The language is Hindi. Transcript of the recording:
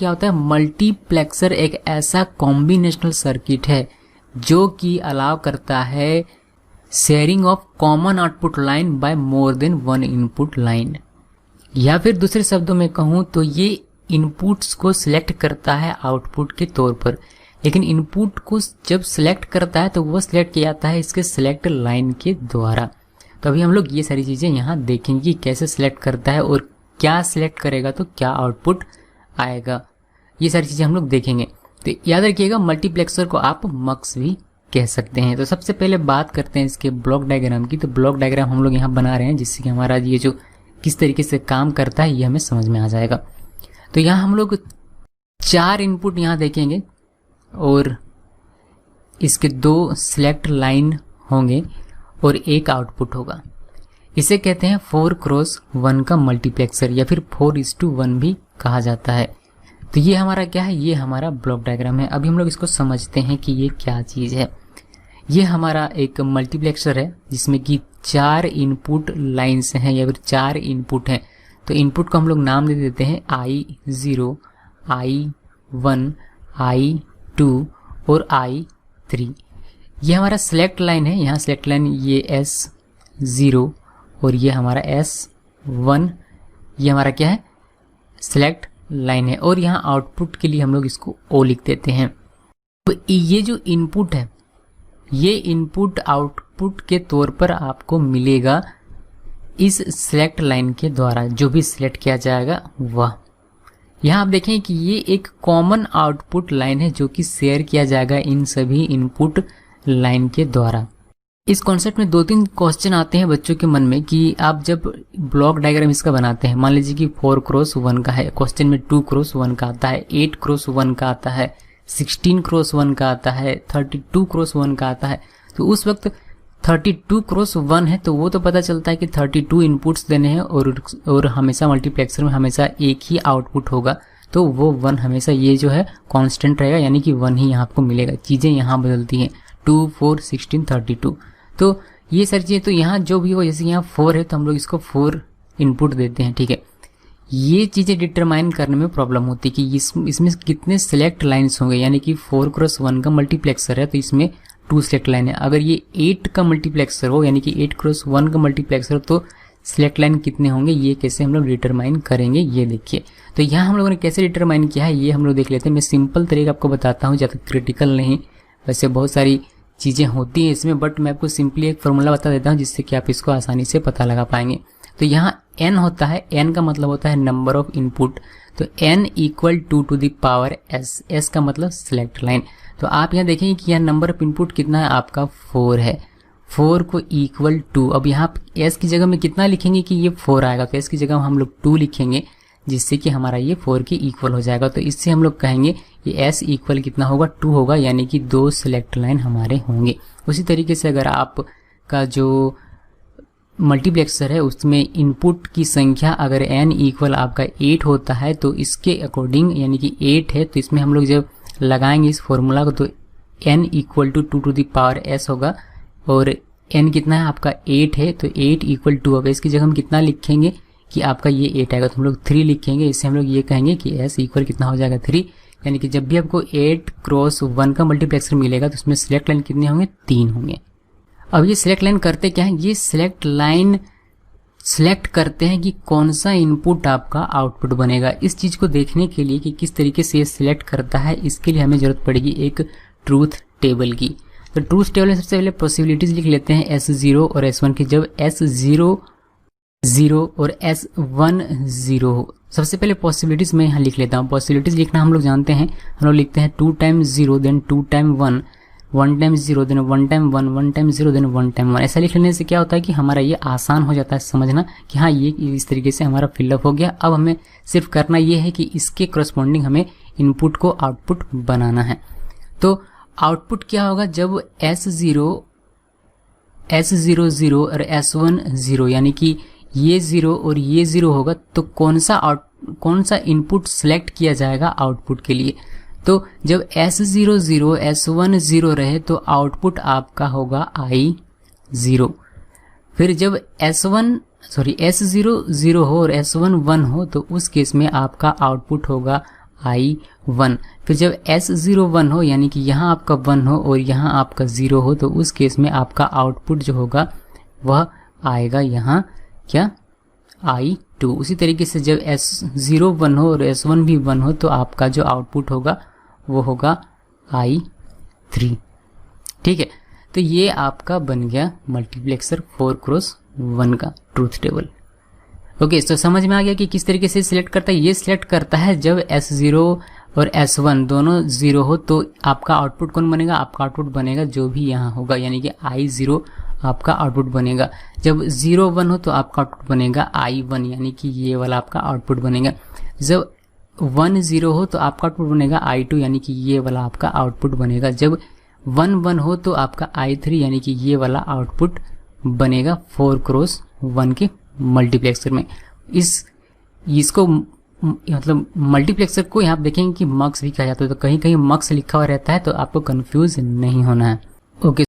क्या होता है, मल्टीप्लेक्सर एक ऐसा कॉम्बिनेशनल सर्किट है जो कि अलाउ करता है sharing of common output line by more than one input line. या फिर दूसरे शब्दों में कहूँ तो ये इनपुट्स को सिलेक्ट करता है आउटपुट के तौर पर, लेकिन इनपुट को जब सिलेक्ट करता है तो वो सिलेक्ट किया जाता है इसके सिलेक्ट लाइन के द्वारा। तो अभी हम लोग ये सारी चीज़ें यहाँ देखेंगे कि कैसे सिलेक्ट करता है और क्या सिलेक्ट करेगा तो क्या आउटपुट आएगा, ये सारी चीज़ें हम लोग देखेंगे। तो याद रखिएगा मल्टीप्लेक्सर को आप मक्स भी कह सकते हैं। तो सबसे पहले बात करते हैं इसके ब्लॉक डायग्राम की। तो ब्लॉक डायग्राम हम लोग यहाँ बना रहे हैं जिससे कि हमारा ये जो किस तरीके से काम करता है ये हमें समझ में आ जाएगा। तो यहाँ हम लोग 4 इनपुट यहाँ देखेंगे और इसके 2 सिलेक्ट लाइन होंगे और 1 आउटपुट होगा। इसे कहते हैं 4x1 का मल्टीप्लेक्सर या फिर 4:1 भी कहा जाता है। तो ये हमारा क्या है, ये हमारा ब्लॉक डायग्राम है। अभी हम लोग इसको समझते हैं कि ये क्या चीज़ है। ये हमारा एक मल्टीप्लेक्सर है जिसमें कि 4 इनपुट लाइन्स हैं या फिर 4 इनपुट हैं। तो इनपुट को हम लोग नाम दे देते हैं I0, I1, I2 और I3। ये हमारा सिलेक्ट लाइन है। यहाँ सिलेक्ट लाइन ये S0 और ये हमारा S1, ये हमारा क्या है, सिलेक्ट लाइन है। और यहाँ आउटपुट के लिए हम लोग इसको O लिख देते हैं। तो ये जो इनपुट है ये इनपुट आउटपुट के तौर पर आपको मिलेगा इस सिलेक्ट लाइन के द्वारा, जो भी सिलेक्ट किया जाएगा वह। यहाँ आप देखें कि ये एक कॉमन आउटपुट लाइन है जो कि शेयर किया जाएगा इन सभी इनपुट लाइन के द्वारा। इस कॉन्सेप्ट में 2-3 क्वेश्चन आते हैं बच्चों के मन में कि आप जब ब्लॉक डायग्राम इसका बनाते हैं, मान लीजिए कि 4x1 का है, क्वेश्चन में 2x1 का आता है, 8x1 का आता है, 16x1 का आता है, 32x1 का आता है। तो उस वक्त 32x1 है तो वो तो पता चलता है कि 32 इनपुट्स देने हैं और हमेशा मल्टीप्लेक्सर में हमेशा एक ही आउटपुट होगा। तो वो 1 हमेशा ये जो है कांस्टेंट रहेगा, यानी कि 1 ही यहाँ आपको मिलेगा। चीज़ें यहाँ बदलती हैं 2, 4, 16, 32। तो ये सारी चीज़ें, तो यहाँ जो भी हो, जैसे यहाँ 4 है तो हम लोग इसको 4 इनपुट देते हैं, ठीक है। ये चीज़ें डिटरमाइन करने में प्रॉब्लम होती है कि इसमें कितने सिलेक्ट लाइन्स होंगे, यानी कि 4x1 का मल्टीप्लेक्सर है तो इसमें 2 सिलेक्ट लाइन है। अगर ये 8 का मल्टीप्लेक्सर हो, यानी कि 8x1 का मल्टीप्लेक्सर, तो सिलेक्ट लाइन कितने होंगे, ये कैसे हम लोग डिटरमाइन करेंगे ये देखिए। तो यहाँ हम लोगों ने कैसे डिटरमाइन किया है ये हम लोग देख लेते हैं। मैं सिंपल तरीका आपको बताता हूँ, ज़्यादा क्रिटिकल नहीं। वैसे बहुत सारी चीज़ें होती हैं इसमें, बट मैं आपको सिंपली एक फॉर्मूला बता देता हूँ जिससे कि आप इसको आसानी से पता लगा पाएंगे। तो यहाँ n होता है, n का मतलब होता है नंबर ऑफ इनपुट। तो n = 2 to the power s, s का मतलब सिलेक्ट लाइन। तो आप यहाँ देखेंगे कि यहाँ नंबर ऑफ इनपुट कितना है, आपका 4 है। 4 को =2। अब यहाँ s की जगह में कितना लिखेंगे कि ये 4 आएगा, तो s की जगह हम लोग 2 लिखेंगे जिससे कि हमारा ये 4 के इक्वल हो जाएगा। तो इससे हम लोग कहेंगे ये s इक्वल कितना होगा, 2 होगा, यानी कि 2 सिलेक्ट लाइन हमारे होंगे। उसी तरीके से अगर आपका जो मल्टीप्लेक्सर है उसमें इनपुट की संख्या अगर n = आपका 8 होता है तो इसके अकॉर्डिंग, यानी कि 8 है तो इसमें हम लोग जब लगाएंगे इस फॉर्मूला को तो n = 2 to the power s होगा। और n कितना है आपका 8 है तो 8 = 2। अब इसकी जगह हम कितना लिखेंगे कि आपका ये 8 आएगा तो हम लोग 3 लिखेंगे। इससे हम लोग ये कहेंगे कि s इक्वल कितना हो जाएगा 3, यानी कि जब भी आपको 8x1 का मल्टीप्लेक्सर मिलेगा तो उसमें सिलेक्ट लाइन कितने होंगे, 3 होंगे। अब ये सिलेक्ट लाइन करते क्या है, ये सिलेक्ट लाइन सिलेक्ट करते हैं कि कौन सा इनपुट आपका आउटपुट बनेगा। इस चीज़ को देखने के लिए कि किस तरीके से ये सिलेक्ट करता है, इसके लिए हमें ज़रूरत पड़ेगी एक ट्रूथ टेबल की। तो ट्रूथ टेबल में सबसे पहले पॉसिबिलिटीज़ लिख लेते हैं S0 और S1 की। जब S0 0 और S1 0 हो, सबसे पहले पॉसिबिलिटीज़ मैं यहाँ लिख लेता हूँ। पॉसिबिलिटीज़ लिखना हम लोग जानते हैं, हम लोग लिखते हैं 2 times 0 then 2 times 1, 1 times 0 then 1 times 1, 1 times 0 then 1 times 1। ऐसा लिख लेने से क्या होता है कि हमारा ये आसान हो जाता है समझना कि हाँ ये इस तरीके से हमारा फिलअप हो गया। अब हमें सिर्फ करना ये है कि इसके करस्पॉन्डिंग हमें इनपुट को आउटपुट बनाना है। तो आउटपुट क्या होगा, जब S0 0 और S1 0, यानी कि ये 0 और ये 0 होगा तो कौन सा इनपुट सेलेक्ट किया जाएगा आउटपुट के लिए। तो जब S0 0 S1 0 रहे तो आउटपुट आपका होगा I0। फिर जब S0 0 हो और S1 1 हो तो उस केस में आपका आउटपुट होगा I1। फिर जब S01 हो यानी कि यहाँ आपका 1 हो और यहाँ आपका 0 हो तो उस केस में आपका आउटपुट जो होगा वह आएगा यहाँ क्या I2। उसी तरीके से जब S01 हो और S1 भी 1 हो तो आपका जो आउटपुट होगा वो होगा I3। ठीक है, तो ये आपका बन गया मल्टीप्लेक्सर 4x1 का ट्रूथ टेबल। ओके, तो समझ में आ गया कि किस तरीके से सिलेक्ट करता है। ये सिलेक्ट करता है जब S0 और S1 दोनों 0 हो तो आपका आउटपुट कौन बनेगा, आपका आउटपुट बनेगा जो भी यहाँ होगा, यानी कि I0 आपका आउटपुट बनेगा। जब 0-1 हो तो आपका आउटपुट बनेगा I1, यानी कि ये वाला आपका आउटपुट बनेगा। जब 1-0 हो तो आपका आउटपुट बनेगा I2, यानी कि ये वाला आपका आउटपुट बनेगा। जब 1-1 हो तो आपका I3, यानी कि ये वाला आउटपुट बनेगा 4x1 के मल्टीप्लेक्सर में। इसको मतलब मल्टीप्लेक्सर को यहाँ देखेंगे कि मक्स भी कहा जाता है, तो कहीं कहीं मक्स लिखा हुआ रहता है, तो आपको कंफ्यूज नहीं होना है। ओके।